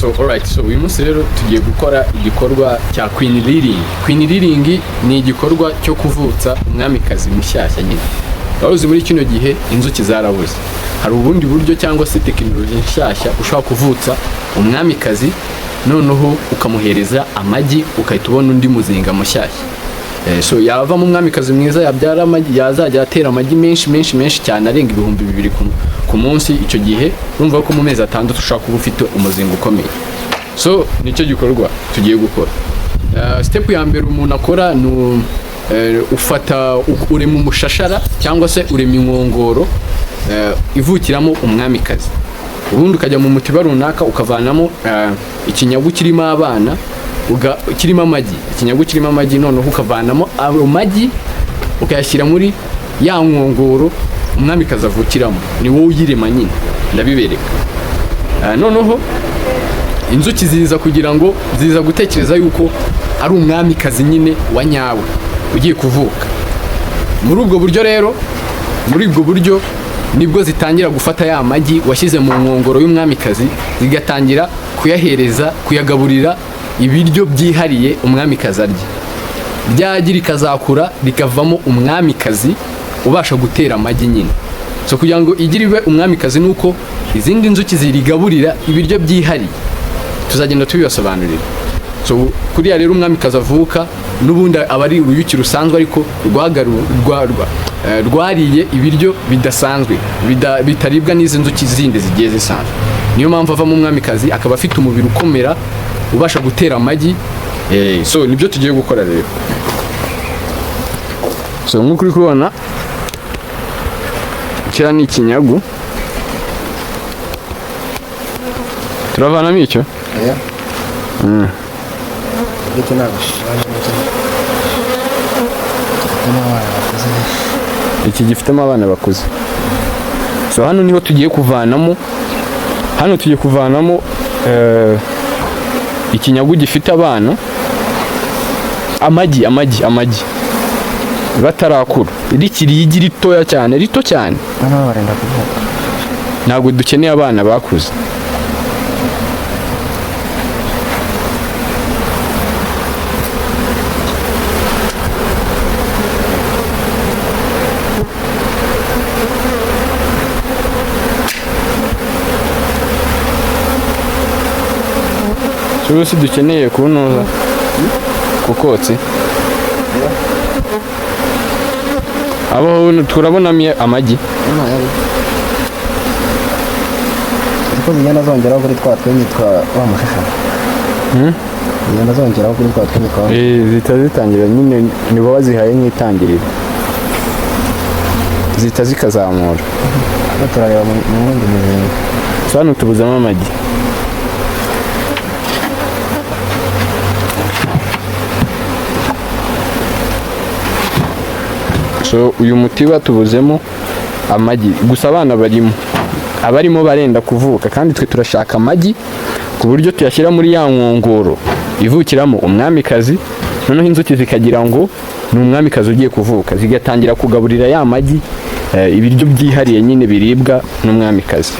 So alright, so uyu munsi rero tugiye gukora igikorwa cya Queen Rearing. Queen Rearing ni igikorwa cyo kuvutsa umwamikazi mushyashya nyine. Baruzi muri kino gihe inzuki zarabuze. Hari ubundi buryo cyangwa se tekinoloji nshyashya ushobora kuvutsa umwamikazi noneho ukamuhereza amagi ukahita ubona undi muzinga mushyashya. So yava mu mwamikazi mwiza yabyara amagi, yazajya atera amagi menshi cyane arenga 2000 ku munsi. Icyo gihe urumva ko mu mezi 6 ushaka kuba ufite umuzinga ukomeye. So nicyo gikorwa tugiye gukora. Step ya mbere umuntu akora no ufata urema umushashara cyangwa se urema inkongoro ivukiramo umwamikazi. Ubundi ukajya mu mutiba runaka ukavanamo ikinyagu kirimo abana kirimo amagi, ikinyagu kirimo amagi noneho ukavanamo abo magi ukayashyira muri ya nkongoro umwamikazi avukiramo. Ni wowe uyirema nyine ndabibereka. Noneho inzuki ziza kugira ngo ziza gutekereza yuko ari umwamikazi nyine wa nyawe ugiye kuvuka. Muri ubwo buryo rero, muri ubwo buryo nibwo zitangira gufata ya magi washyize mu nkongoro y'umwamikazi, zigatangira kuyahereza, kuyagaburira ibiryo byihariye umwamikazi arya. Ryagira ikazakura rikavamo umwamikazi ubasha gutera amagi nyine. So kugira ngo igiriwe umwamikazi nuko izindi nzuki zirigaburira ibiryo byihariye. Tuzagenda tubibasobanurira. So kuriya rero umwamikazi avuka n'ubundi abari uruyuki rusanzwe ariko rwariye ibiryo bidasanzwe bitaribwa n'izi nzuki zindi zigiye zisanzwe. Niyo mpamvu ava mu mwamikazi akaba afite umubiri ukomera ubasha gutera amagi. So nibyo tugiye gukora rero. So nk'uko uri kubona kira ni ikinyagu, turavanamo icyo iki gifitemo abana bakuze. So hano niho tugiye kuvanamo, hano tugiye kuvanamo ikinyagu gifite abana amagi batarakura, rikiri igi ritoya cyane, rito cyane. Ntabwo dukeneye abana bakuze. Cyose dukeneye kunoza kukotsi. Abo turabonamo amagi. Ariko zinyana zongeraho kuri twatwe nitwa wa mushashara. Zinyana zongeraho kuri twatwe nitwa. Zitazitangira nyine nibo bazihaye nk'itangiriro. Zikazamura. Turareba mu wundi muzinga. So hano tubuzamo amagi. So uyu mutiba tubuzemo amagi, gusa abana abarimo barenda kuvuka, kandi twe turashaka amagi ku buryo tuyashyira muri ya nkongoro ivukiramo umwamikazi. Noneho inzuki zikagira ngo ni umwamikazi ugiye kuvuka, zigatangira kugaburira ya magi ibiryo byihariye nyine biribwa n'umwamikazi.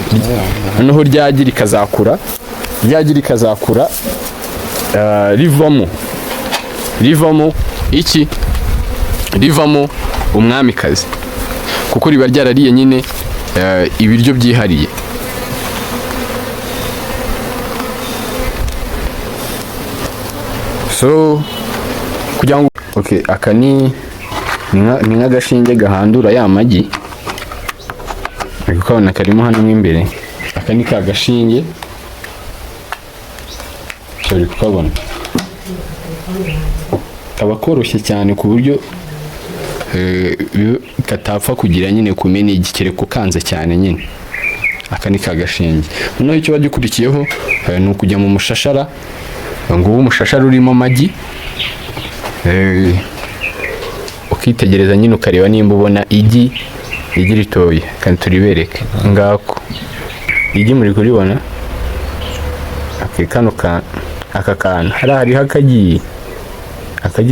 Noneho ryagira ikazakura rivamo iki, rivamo umwamikazi kuko riba ryarariye nyine ibiryo byihariye. So kugira ngo aka ni nk'agashinge gahandura ya magi, ariko ukabona karimo hano imbere. Aka ni ka gashinge, sorry kukabona, kaba koroshye cyane ku buryo katapfa kugira nyine kumena igikere kukanze cyane nyine. Aka ni kagashinge. Noneho icyo bagikurikiyeho ni ukujya mu mushashara. Ngubu umushashara urimo amagi, ukitegereza nyine ukareba nimba ubona igi ritoya, kandi turibereke ngako igi muri kuribona. Kano aka kantu hariho akagi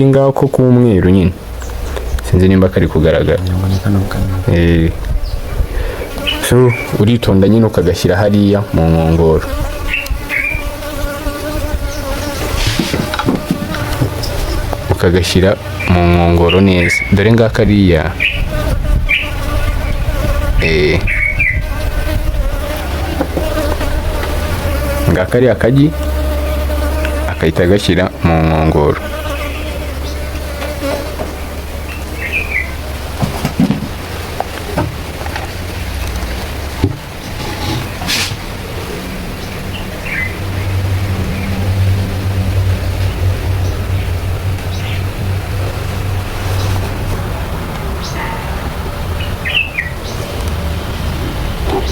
ngako k'umweru nyine, sinzi nimba kari kugaragara. So uritonda nyine ukagashyira hariya mu nkongoro. ukagashyira mu nkongoro neza, dore ngaka ariya ngaka ariya kagi akahita agashyira mu nkongoro.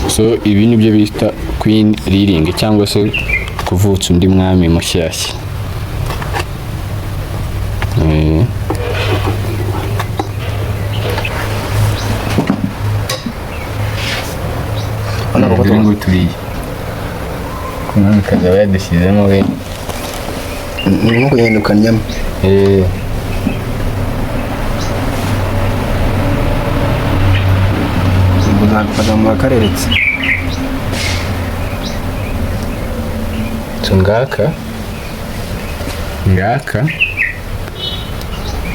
So ibi nibyo bita Queen Rearing cyangwa se kuvutsa undi mwami mushyashya. Dore ngo turiye ku mwami kazaba yadushyizemo we ni nko kugendukanyamo. Kagamo kareretse ngaka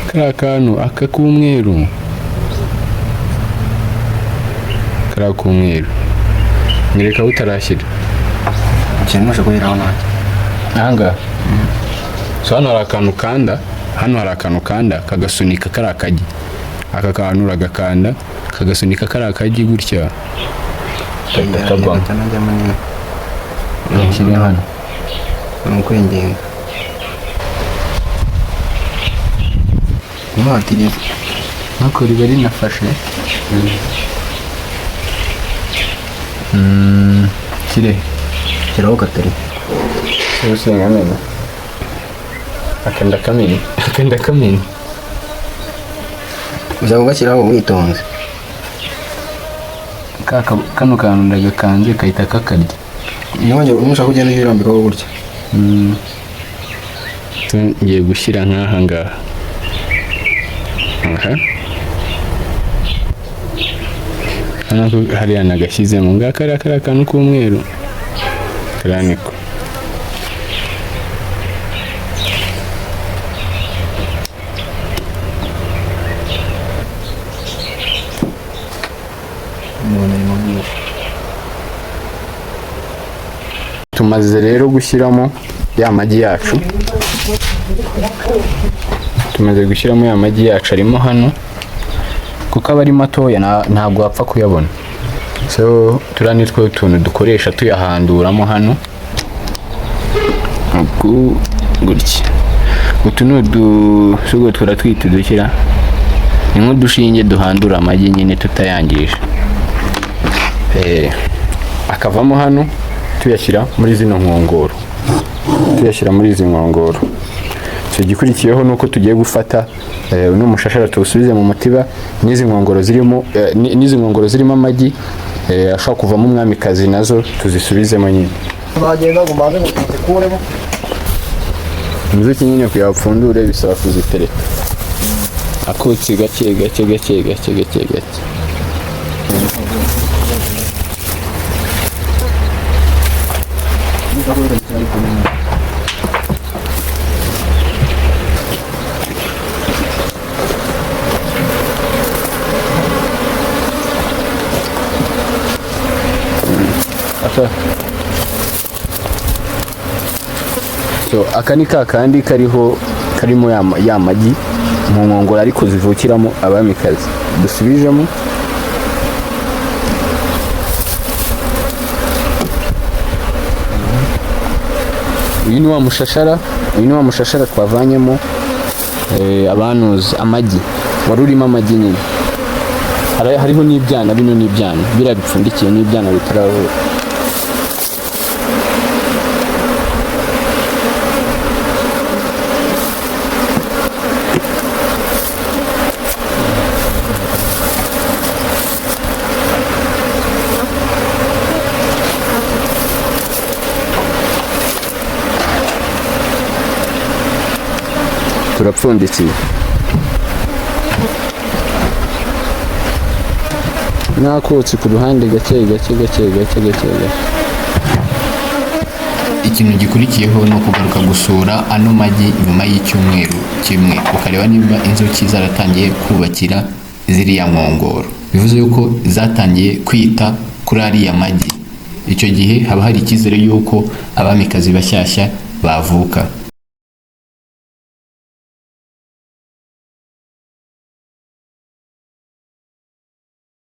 kariya kantu aka k'umweru nyereka aho utarashyira ikintu musha kuheraho nanjye ahangaha. So hano hari akantu kanda kagasunika kariya kagi, aka kantu uragakanda kagasunika kariya kagi gutya kagwamo. Kiri hano ni ukwinginga umuhatiriza nkuko riba rinafashe. kiraho katari usenga amena akanda kamena uza kugashyiraho witonze. Kano kantu ndagakanze kahita kakarya. Niyo umushaka kugenda yirambikaho gutya. Ngiye gushyira nk'aha ngaha. Hano hariya nagashyizemo ngaka kariya kantu k'umweru karaniko. Tumaze rero gushyiramo ya magi yacu. Arimo hano kuko aba ari matoya ntabwo wapfa kuyabona. So turiya ni two tuntu dukoresha tuyahanduramo hano gutya. Utu ni udusugo turatwita dushyira ni nk'udushinge duhandura amagi nyine tutayangije. Akavamo hano tuyashyira muri izi nkongoro. So igikurikiyeho nuko tugiye gufata uno mushashara tuwusubize mu mutiba, n'izi nkongoro zirimo amagi ashobora kuvamo umwamikazi nazo tuzisubizemo nyine. Inzuki nyine kugira upfundure bisaba kuzitereka akutsi gake. So aka ni kakandi karimo ya magi mu nkongoro ariko zivukiramo abamikazi. Dusubijemo uyu ni wa mushashara twavanyemo abanuza amagi wari urimo amagi nyine. Hariho n'ibyana, bino n'ibyana biriya bipfundikiye n'ibyana bitaravura. Turapfundikiye n'akotsi ku ruhande gake. ikintu gikurikiyeho ni ukugaruka gusura ano magi nyuma y'icyumweru kimwe, ukareba niba inzuki zaratangiye kubakira ziriya nkongoro, bivuze yuko zatangiye kwita kuri ariya magi. Icyo gihe haba hari icyizere yuko abamikazi bashyashya bavuka.